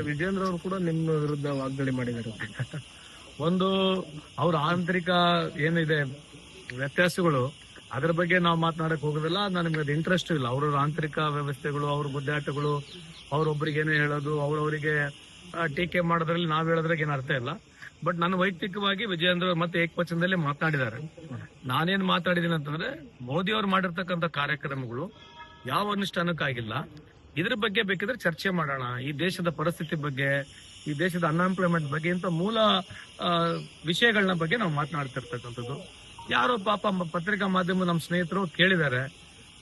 ವಿಜೇಂದ್ರ ಅವರು ಕೂಡ ನಿಮ್ಮ ವಿರುದ್ಧ ವಾಗ್ದಾಳಿ ಮಾಡಿದ್ದಾರೆ. ಒಂದು ಅವ್ರ ಆಂತರಿಕ ಏನಿದೆ ವ್ಯತ್ಯಾಸಗಳು ಅದ್ರ ಬಗ್ಗೆ ನಾವು ಮಾತನಾಡಕ್ ಹೋಗೋದಿಲ್ಲ. ನನಗೆ ಅದು ಇಂಟ್ರೆಸ್ಟ್ ಇಲ್ಲ. ಅವ್ರ ಆಂತರಿಕ ವ್ಯವಸ್ಥೆಗಳು, ಅವ್ರ ಗುದ್ದಾಟಗಳು, ಅವ್ರೊಬ್ರಿಗೆ ಏನೋ ಹೇಳೋದು, ಅವ್ರವರಿಗೆ ಟೀಕೆ ಮಾಡೋದ್ರಲ್ಲಿ ನಾವ್ ಹೇಳೋದ್ರಾಗ ಏನು ಅರ್ಥ ಇಲ್ಲ. ಬಟ್ ನನ್ನ ವೈಯಕ್ತಿಕವಾಗಿ ವಿಜೇಂದ್ರ ಮತ್ತೆ ಏಕವಚನದಲ್ಲಿ ಮಾತನಾಡಿದ್ದಾರೆ. ನಾನೇನ್ ಮಾತಾಡಿದೀನಿ ಅಂತಂದ್ರೆ, ಮೋದಿ ಅವರು ಮಾಡಿರ್ತಕ್ಕಂಥ ಕಾರ್ಯಕ್ರಮಗಳು ಯಾವ ಅನುಷ್ಠಾನಕ್ಕಾಗಿಲ್ಲ. ಇದ್ರ ಬಗ್ಗೆ ಬೇಕಿದ್ರೆ ಚರ್ಚೆ ಮಾಡೋಣ. ಈ ದೇಶದ ಪರಿಸ್ಥಿತಿ ಬಗ್ಗೆ, ಈ ದೇಶದ ಅನ್ಎಂಪ್ಲಾಯ್ಮೆಂಟ್ ಬಗ್ಗೆ, ಇಂಥ ಮೂಲ ವಿಷಯಗಳನ್ನ ಬಗ್ಗೆ ನಾವು ಮಾತನಾಡ್ತಿರ್ತಕ್ಕಂಥದ್ದು. ಯಾರೋ ಪಾಪ ಪತ್ರಿಕಾ ಮಾಧ್ಯಮ ನಮ್ಮ ಸ್ನೇಹಿತರು ಕೇಳಿದ್ದಾರೆ,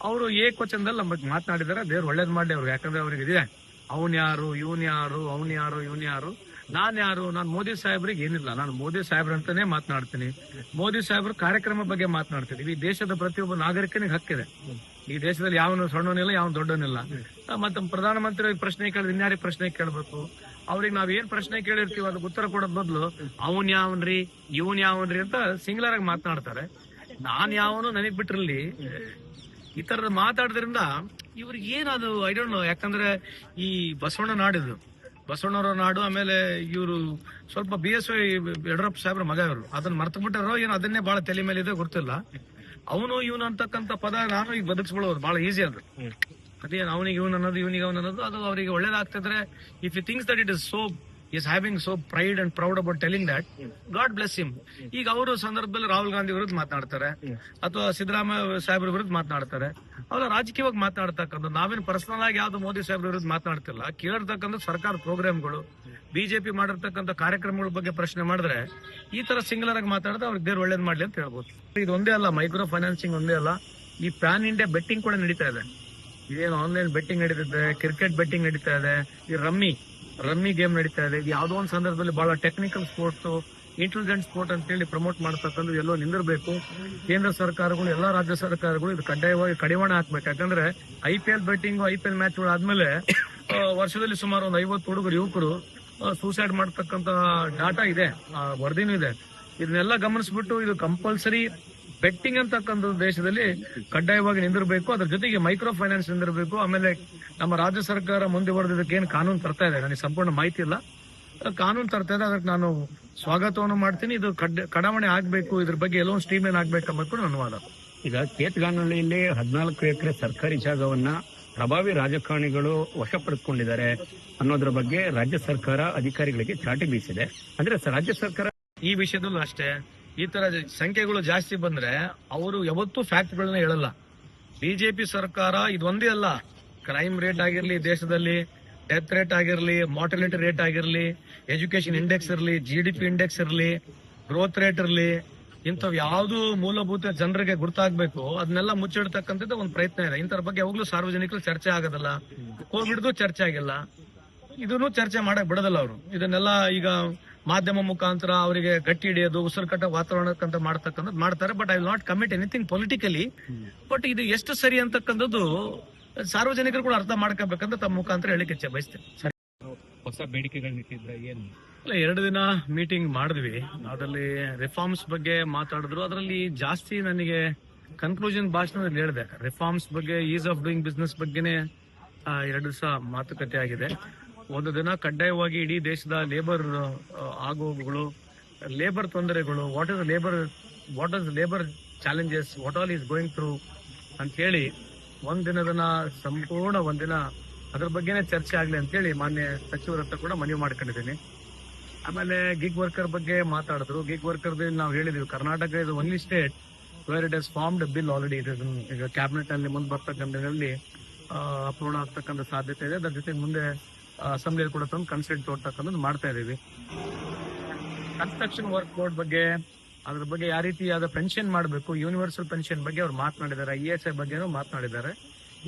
ಅವರು ಏಕವಚನದಲ್ಲಿ ನಮ್ಮ ಬಗ್ಗೆ ಮಾತನಾಡಿದ್ದಾರೆ. ದೇವ್ರು ಒಳ್ಳೇದ್ ಮಾಡಿ ಅವ್ರಿಗೆ. ಯಾಕಂದ್ರೆ ಅವ್ರಿಗೆ ಇದೆ ಅವನ್ ಯಾರು, ಇವನ್ ಯಾರು, ಅವನ್ ಯಾರು, ಇವನ್ ಯಾರು, ನಾನ್ ಯಾರು. ನಾನು ಮೋದಿ ಸಾಹೇಬ್ರಿಗೆ ಏನಿಲ್ಲ, ನಾನು ಮೋದಿ ಸಾಹೇಬ್ರ ಅಂತಾನೆ ಮಾತನಾಡ್ತೀನಿ. ಮೋದಿ ಸಾಹೇಬ್ರ ಕಾರ್ಯಕ್ರಮ ಬಗ್ಗೆ ಮಾತನಾಡ್ತೀನಿ. ಈ ದೇಶದ ಪ್ರತಿಯೊಬ್ಬ ನಾಗರಿಕನಿಗೆ ಹಕ್ಕಿದೆ. ಈ ದೇಶದಲ್ಲಿ ಯಾವನು ಸಣ್ಣನಿಲ್ಲ, ಯಾವನು ದೊಡ್ಡನಿಲ್ಲ. ಮತ್ತೆ ಪ್ರಧಾನಮಂತ್ರಿ ಪ್ರಶ್ನೆ ಕೇಳಿದ್ರೆ ಇನ್ಯಾರಿಗೆ ಪ್ರಶ್ನೆ ಕೇಳಬೇಕು? ಅವ್ರಿಗೆ ನಾವ್ ಏನ್ ಪ್ರಶ್ನೆ ಕೇಳಿರ್ತೀವಿ ಅದಕ್ಕೆ ಉತ್ತರ ಕೊಡೋದ್ ಬದಲು ಅವನ್ ಯಾವನ್ರಿ, ಇವನ್ ಯಾವನ್ರಿ ಅಂತ ಸಿಂಗ್ಲರ್ ಆಗಿ ಮಾತನಾಡ್ತಾರೆ. ನಾನ್ ಯಾವನು ನನಗ್ ಬಿಟ್ರಲ್ಲಿ ಈ ತರದ ಮಾತಾಡೋದ್ರಿಂದ ಇವ್ರಿಗೆ ಏನದು ಐ ಡೋಂಟ್ ನೋ. ಯಾಕಂದ್ರೆ ಈ ಬಸವಣ್ಣ ನಾಡಿದು, ಬಸವಣ್ಣವರ ನಾಡು. ಆಮೇಲೆ ಇವರು ಸ್ವಲ್ಪ BSY ಯಡಿಯೂರಪ್ಪ ಸಾಹೇಬ್ರ ಮಗ ಇವರು. ಅದನ್ನ ಮರ್ತು ಬಿಟ್ಟಾರೋ ಏನೋ, ಅದನ್ನೇ ಬಹಳ ತಲೆ ಮೇಲೆ ಇದೆ, ಗೊತ್ತಿಲ್ಲ. ಅವನು ಇವನು ಅಂತಕ್ಕಂಥ ಪದ ನಾನು ಈಗ ಬದುಕಿಸ್ಕೊಳ್ಳೋದು ಬಹಳ ಈಸಿ. ಅದು ಅದೇನು ಅವನಿಗೆ ಇವನ್ ಅನ್ನೋದು, ಇವನಿಗೆ ಅವನ್ ಅನ್ನೋದು, ಅದು ಅವರಿಗೆ ಒಳ್ಳೇದಾಗ್ತಿದ್ರೆ, if you thinks that it is so is having so pride and proud about telling that, God bless him. ಈಗ ಅವರು ಸಂದರ್ಭದಲ್ಲಿ ರಾಹುಲ್ ಗಾಂಧಿ ವಿರುದ್ಧ ಮಾತನಾಡ್ತಾರೆ, ಅಥವಾ ಸಿದ್ದರಾಮಯ್ಯ ಸಾಹೇಬ್ರ ವಿರುದ್ಧ ಮಾತನಾಡ್ತಾರೆ. ಅವರ ರಾಜಕೀಯವಾಗಿ ಮಾತನಾಡ್ತಕ್ಕಂಥ, ನಾವೇನು ಪರ್ಸನಲ್ ಆಗಿ ಯಾವ್ದು ಮೋದಿ ಸಾಹೇಬ್ರ ವಿರುದ್ಧ ಮಾತನಾಡ್ತಿಲ್ಲ. ಕೇಳಿರ್ತಕ್ಕಂಥ ಸರ್ಕಾರ ಪ್ರೋಗ್ರಾಮ್ಗಳು, ಬಿಜೆಪಿ ಮಾಡಿರ್ತಕ್ಕಂಥ ಕಾರ್ಯಕ್ರಮಗಳ ಬಗ್ಗೆ ಪ್ರಶ್ನೆ ಮಾಡಿದ್ರೆ ಈ ತರ ಸಿಂಗ್ಲರ್ ಆಗಿ ಮಾತಾಡಿದ್ರೆ ಅವ್ರಿಗೆ ದೇವ್ರು ಒಳ್ಳೇದ್ ಮಾಡ್ಲಿ ಅಂತ ಹೇಳ್ಬೋದು. ಇದು ಒಂದೇ ಅಲ್ಲ, ಮೈಕ್ರೋ ಫೈನಾನ್ಸಿಂಗ್ ಒಂದೇ ಅಲ್ಲ, ಈ ಪ್ಯಾನ್ ಇಂಡಿಯಾ ಬೆಟ್ಟಿಂಗ್ ಕೂಡ ನಡೀತಾ ಇದೆ. ಇದೇನು ಆನ್ಲೈನ್ ಬೆಟ್ಟಿಂಗ್ ನಡೀತಿದೆ, ಕ್ರಿಕೆಟ್ ಬೆಟ್ಟಿಂಗ್ ನಡೀತಾ ಇದೆ, ಈ ರಮ್ಮಿ ಗೇಮ್ ನಡೀತಾ ಇದೆ. ಇದು ಯಾವುದೋ ಒಂದು ಸಂದರ್ಭದಲ್ಲಿ ಬಹಳ ಟೆಕ್ನಿಕಲ್ ಸ್ಪೋರ್ಟ್ಸ್, ಇಂಟೆಲಿಜೆಂಟ್ ಸ್ಪೋರ್ಟ್ ಅಂತ ಹೇಳಿ ಪ್ರಮೋಟ್ ಮಾಡ್ತಕ್ಕಂಥ ಎಲ್ಲೋ ನಿಂದಿರಬೇಕು. ಕೇಂದ್ರ ಸರ್ಕಾರಗಳು, ಎಲ್ಲಾ ರಾಜ್ಯ ಸರ್ಕಾರಗಳು ಇದು ಕಡ್ಡಾಯವಾಗಿ ಕಡಿವಾಣ ಹಾಕ್ಬೇಕು. ಯಾಕಂದ್ರೆ IPL ಬೆಟ್ಟಿಂಗ್, IPL ಮ್ಯಾಚ್ಗಳು ಆದ್ಮೇಲೆ ವರ್ಷದಲ್ಲಿ ಸುಮಾರು ಒಂದು 50 ಹುಡುಗರು, ಯುವಕರು ಸೂಸೈಡ್ ಮಾಡ್ತಕ್ಕಂತ ಡಾಟಾ ಇದೆ, ವರದಿನೂ ಇದೆ. ಇದನ್ನೆಲ್ಲ ಗಮನಿಸ್ಬಿಟ್ಟು ಇದು ಕಂಪಲ್ಸರಿ ಬೆಟ್ಟಿಂಗ್ ಅಂತಕ್ಕಂಥ ದೇಶದಲ್ಲಿ ಕಡ್ಡಾಯವಾಗಿ ನಿಂದಿರಬೇಕು. ಅದ್ರ ಜೊತೆಗೆ ಮೈಕ್ರೋ ಫೈನಾನ್ಸ್ ನಿಂದಿರಬೇಕು. ಆಮೇಲೆ ನಮ್ಮ ರಾಜ್ಯ ಸರ್ಕಾರ ಮುಂದುವರೆದಕ್ಕೆ ಏನು ಕಾನೂನು ತರ್ತಾ ಇದೆ, ನನಗೆ ಸಂಪೂರ್ಣ ಮಾಹಿತಿ ಇಲ್ಲ. ಕಾನೂನು ತರ್ತಾ ಇದೆ, ಅದಕ್ಕೆ ನಾನು ಸ್ವಾಗತವನ್ನು ಮಾಡ್ತೀನಿ. ಇದು ಕಡಾವಣೆ ಆಗ್ಬೇಕು, ಇದ್ರ ಬಗ್ಗೆ ಎಲ್ಲೋ ಸ್ಟ್ರೀಮ್ ಏನ್ ಆಗ್ಬೇಕಂಬ ಕೂಡ ನನ್ನ ವಾದ. ಈಗ ಕೇತಗಾನಹಳ್ಳಿಯಲ್ಲಿ 14 ಎಕರೆ ಸರ್ಕಾರಿ ಜಾಗವನ್ನ ಪ್ರಭಾವಿ ರಾಜಕಾರಣಿಗಳು ವಶಪಡಿಸಿಕೊಂಡಿದ್ದಾರೆ ಅನ್ನೋದ್ರ ಬಗ್ಗೆ ರಾಜ್ಯ ಸರ್ಕಾರ ಅಧಿಕಾರಿಗಳಿಗೆ ಚಾಟಿ ಬೀಸಿದೆ. ಅಂದ್ರೆ ರಾಜ್ಯ ಸರ್ಕಾರ ಈ ವಿಷಯದಲ್ಲೂ ಅಷ್ಟೇ, ಈ ತರ ಸಂಖ್ಯೆಗಳು ಜಾಸ್ತಿ ಬಂದ್ರೆ ಅವರು ಯಾವತ್ತೂ ಫ್ಯಾಕ್ಟ್ಗಳನ್ನ ಹೇಳಲ್ಲ. ಬಿಜೆಪಿ ಸರ್ಕಾರ ಇದೊಂದೇ ಅಲ್ಲ, ಕ್ರೈಮ್ ರೇಟ್ ಆಗಿರ್ಲಿ ದೇಶದಲ್ಲಿ, ಡೆತ್ ರೇಟ್ ಆಗಿರ್ಲಿ, ಮಾರ್ಟಾಲಿಟಿ ರೇಟ್ ಆಗಿರ್ಲಿ, ಎಜುಕೇಶನ್ ಇಂಡೆಕ್ಸ್ ಇರಲಿ, GDP ಇಂಡೆಕ್ಸ್ ಇರಲಿ, ಗ್ರೋತ್ ರೇಟ್ ಇರಲಿ, ಇಂಥವ್ ಯಾವ್ದು ಮೂಲಭೂತ ಜನರಿಗೆ ಗುರ್ತಾಗ್ಬೇಕು ಅದನ್ನೆಲ್ಲ ಮುಚ್ಚಿಡ್ತಕ್ಕಂಥದ್ದು ಒಂದು ಪ್ರಯತ್ನ ಇದೆ. ಇಂಥರ ಬಗ್ಗೆ ಯಾವಾಗ್ಲೂ ಸಾರ್ವಜನಿಕರು ಚರ್ಚೆ ಆಗೋದಿಲ್ಲ. ಕೋವಿಡ್ದು ಚರ್ಚೆ ಆಗಿಲ್ಲ, ಇದನ್ನು ಚರ್ಚೆ ಮಾಡಕ್ ಬಿಡೋದಿಲ್ಲ ಅವರು. ಇದನ್ನೆಲ್ಲ ಈಗ ಮಾಧ್ಯಮ ಮುಖಾಂತರ ಅವರಿಗೆ ಗಟ್ಟಿ ಹಿಡಿಯೋದು, ಉಸಿರು ಕಟ್ಟ ವಾತಾವರಣಕ್ಕಂತ ಮಾಡ್ತಕ್ಕಂಥದ್ದು ಮಾಡ್ತಾರೆ. But I will not commit anything politically. But ಇದು ಎಷ್ಟು ಸರಿ ಅಂತಕ್ಕಂಥದ್ದು ಸಾರ್ವಜನಿಕರು ಕೂಡ ಅರ್ಥ ಮಾಡ್ಕೋಬೇಕಂತ ತಮ್ಮ ಮುಖಾಂತರ ಹೇಳಿಕೆ ಬಯಸ್ತೇನೆ. ಹೊಸ ಬೇಡಿಕೆಗಳನ್ನಿಟ್ಟಿದ್ರೆ ಏನು? 2 ದಿನ ಮೀಟಿಂಗ್ ಮಾಡಿದ್ವಿ. ಅದರಲ್ಲಿ ರಿಫಾರ್ಮ್ಸ್ ಬಗ್ಗೆ ಮಾತಾಡಿದ್ರು. ಅದರಲ್ಲಿ ಜಾಸ್ತಿ ನನಗೆ ಕನ್ಕ್ಲೂಷನ್ ಭಾಷಣದಲ್ಲಿ ಹೇಳಿದೆ. ರಿಫಾರ್ಮ್ಸ್ ಬಗ್ಗೆ, ಈಸ್ ಆಫ್ ಡೂಯಿಂಗ್ ಬಿಸ್ನೆಸ್ ಬಗ್ಗೆನೇ 2 ದಿವಸ ಮಾತುಕತೆ ಆಗಿದೆ. ಒಂದು ದಿನ ಕಡ್ಡಾಯವಾಗಿ ಇಡೀ ದೇಶದ ಲೇಬರ್ ಆಗೋಗುಗಳು, ಲೇಬರ್ ತೊಂದರೆಗಳು, what is labour challenges, what all is going through ಅಂತ ಹೇಳಿ ಒಂದಿನ ಸಂಪೂರ್ಣ ಒಂದಿನ ಅದ್ರ ಬಗ್ಗೆನೇ ಚರ್ಚೆ ಆಗ್ಲಿ ಅಂತ ಹೇಳಿ ಮಾನ್ಯ ಸಚಿವರ ಹತ್ರ ಕೂಡ ಮನವಿ ಮಾಡ್ಕೊಂಡಿದ್ದೀನಿ. ಆಮೇಲೆ ಗಿಗ್ ವರ್ಕರ್ ಬಗ್ಗೆ ಮಾತಾಡಿದ್ರು. ಗಿಗ್ ವರ್ಕರ್ ನಾವು ಹೇಳಿದೀವಿ, ಕರ್ನಾಟಕ ಇದು only state where it has formed bill already. ಈಗ ಕ್ಯಾಬಿನೆಟ್ ಅಲ್ಲಿ ಮುಂದೆ ಬರ್ತಕ್ಕಂಥದ್ರಲ್ಲಿ ಅಪ್ರೂವ್ ಆಗ್ತಕ್ಕಂಥ ಸಾಧ್ಯತೆ ಇದೆ. ಅದ್ರ ಜೊತೆ ಮುಂದೆ ಅಸೆಂಬ್ಲಿಯಲ್ಲಿ ಕೂಡ ತಂದು ಕನ್ಸೆಂಟ್ ತೋಡ್ತಕ್ಕಂಥದ್ದು ಮಾಡ್ತಾ ಇದೀವಿ. ಕನ್ಸ್ಟ್ರಕ್ಷನ್ ವರ್ಕ್ ಬೋರ್ಡ್ ಬಗ್ಗೆ, ಅದ್ರ ಬಗ್ಗೆ ಯಾವ ರೀತಿಯಾದ ಪೆನ್ಷನ್ ಮಾಡಬೇಕು, ಯೂನಿವರ್ಸಲ್ ಪೆನ್ಷನ್ ಬಗ್ಗೆ ಅವ್ರು ಮಾತನಾಡಿದ್ದಾರೆ. ESI ಬಗ್ಗೆನೂ ಮಾತನಾಡಿದ್ದಾರೆ.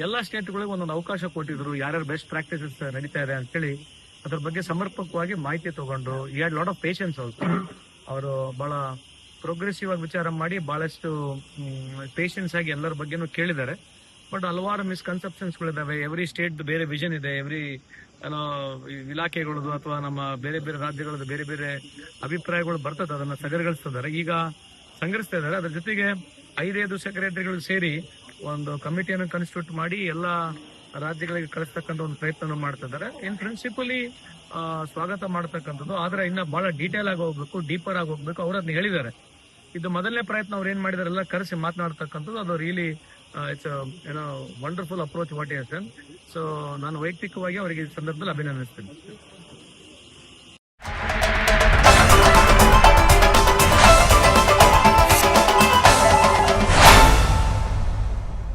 ಎಲ್ಲಾ ಸ್ಟೇಟ್ಗಳಿಗೆ ಒಂದೊಂದು ಅವಕಾಶ ಕೊಟ್ಟಿದ್ರು, ಯಾರ್ಯಾರು ಬೆಸ್ಟ್ ಪ್ರಾಕ್ಟೀಸಸ್ ನಡೀತಾ ಇದೆ ಅಂತೇಳಿ ಅದ್ರ ಬಗ್ಗೆ ಸಮರ್ಪಕವಾಗಿ ಮಾಹಿತಿ ತಗೊಂಡು, he had lot of patience also. ಅವರು ಬಹಳ ಪ್ರೋಗ್ರೆಸಿವ್ ಆಗಿ ವಿಚಾರ ಮಾಡಿ ಬಹಳಷ್ಟು ಪೇಷನ್ಸ್ ಆಗಿ ಎಲ್ಲರ ಬಗ್ಗೆನೂ ಕೇಳಿದ್ದಾರೆ. ಬಟ್ ಹಲವಾರು ಮಿಸ್ಕನ್ಸೆಪ್ಷನ್ಸ್ಗಳಿದಾವೆ. ಎವ್ರಿ ಸ್ಟೇಟ್ ಬೇರೆ ವಿಷನ್ ಇದೆ, ಎವ್ರಿ ಇಲಾಖೆಗಳದು ಅಥವಾ ನಮ್ಮ ಬೇರೆ ಬೇರೆ ರಾಜ್ಯಗಳದ್ದು ಬೇರೆ ಬೇರೆ ಅಭಿಪ್ರಾಯಗಳು ಬರ್ತದೆ. ಅದನ್ನ ಸಂಗ್ರಹಿಸ್ತಾ ಇದ್ದಾರೆ. ಅದ್ರ ಜೊತೆಗೆ 5 ಸೆಕ್ರೆಟರಿಗಳು ಸೇರಿ ಒಂದು ಕಮಿಟಿಯನ್ನು ಕಾನ್ಸ್ಟಿಟ್ಯೂಟ್ ಮಾಡಿ ಎಲ್ಲ ರಾಜ್ಯಗಳಿಗೆ ಕಳಿಸ್ತಕ್ಕಂಥ ಒಂದು ಪ್ರಯತ್ನ ಮಾಡ್ತಾ ಇದ್ದಾರೆ. ಇನ್ ಪ್ರಿನ್ಸಿಪಲಿ ಸ್ವಾಗತ ಮಾಡತಕ್ಕಂಥದ್ದು. ಆದ್ರೆ ಇನ್ನ ಬಹಳ ಡೀಟೇಲ್ ಆಗಿ ಹೋಗ್ಬೇಕು, ಡೀಪರ್ ಆಗಿ ಹೋಗ್ಬೇಕು. ಅವ್ರು ಅದನ್ನ ಹೇಳಿದ್ದಾರೆ. ಇದು ಮೊದಲನೇ ಪ್ರಯತ್ನ ಅವ್ರು ಏನ್ ಮಾಡಿದಾರೆಲ್ಲ ಕರೆಸಿ ಮಾತನಾಡ್ತಕ್ಕಂಥದ್ದು. ಅದು ರಿಯಲಿ ಇಟ್ಸ್ ಏನೋ wonderful approach what is. So ನಾನು ವೈಯಕ್ತಿಕವಾಗಿ ಅವರಿಗೆ ಈ ಸಂದರ್ಭದಲ್ಲಿ ಅಭಿನಂದಿಸ್ತೀನಿ.